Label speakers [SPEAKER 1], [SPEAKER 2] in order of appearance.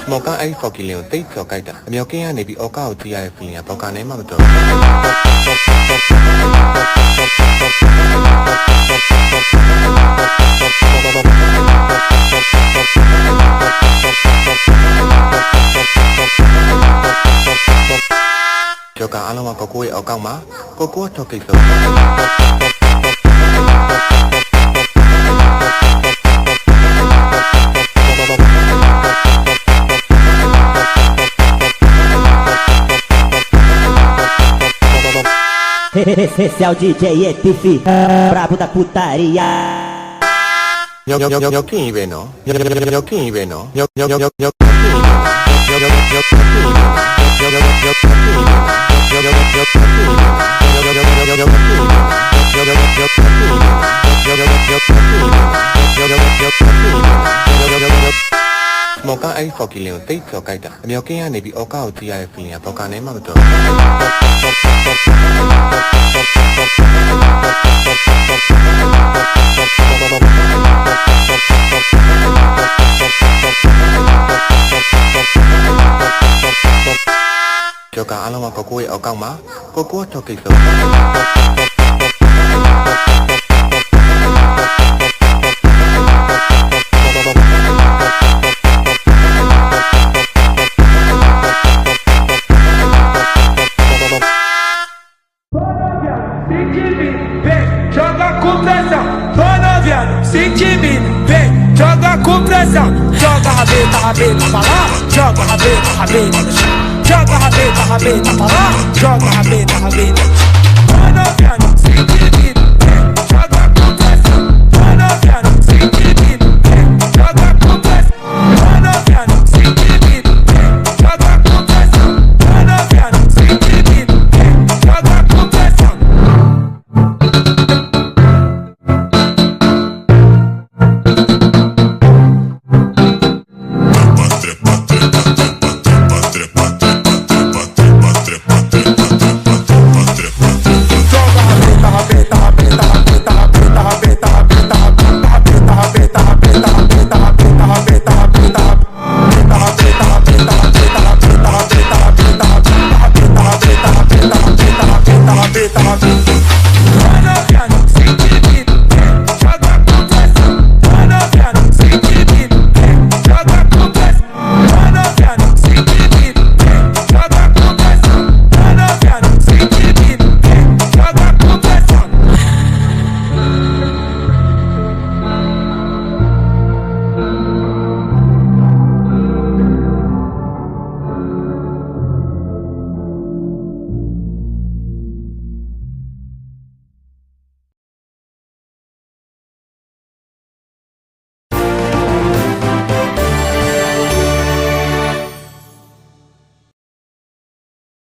[SPEAKER 1] မော်ကအဲ့ဖော်ကီလင်ကိုတိတ်ကျော်ကြိုက်တာအမြောက်ကင်းကနေပြီးအော်ကာကိုကြည့်ရတဲ့ feeling ကဘောက်ကနေမှမတော်ကျော်ကအားလုံးကကိုကိုရဲ့အောက်ကောက်မှာကိုကိုထောက်ကိစ္စ
[SPEAKER 2] Esse é o DJ ETF Brabo da putaria
[SPEAKER 1] မော်ကအဲ့ဖော်ကီလင်ကိုတိတ်ကျော်ကြိုက်တာအမြောက်ကင်းကနေပြီးအော်ကာကိုကြည့်ရတဲ့ feeling ကဘောက်ကနေမှမတော်ကျော်ကအားလုံးကကိုကိုရဲ့အောက်ကောက်မှာကိုကိုထောက်ကိစ္စ
[SPEAKER 3] Sente me, vem, joga com pressão. Joga a rabeta pra lá, joga a rabeta no chão. Joga a rabeta pra lá, joga a rabeta no chão. Vai novinha, sente me.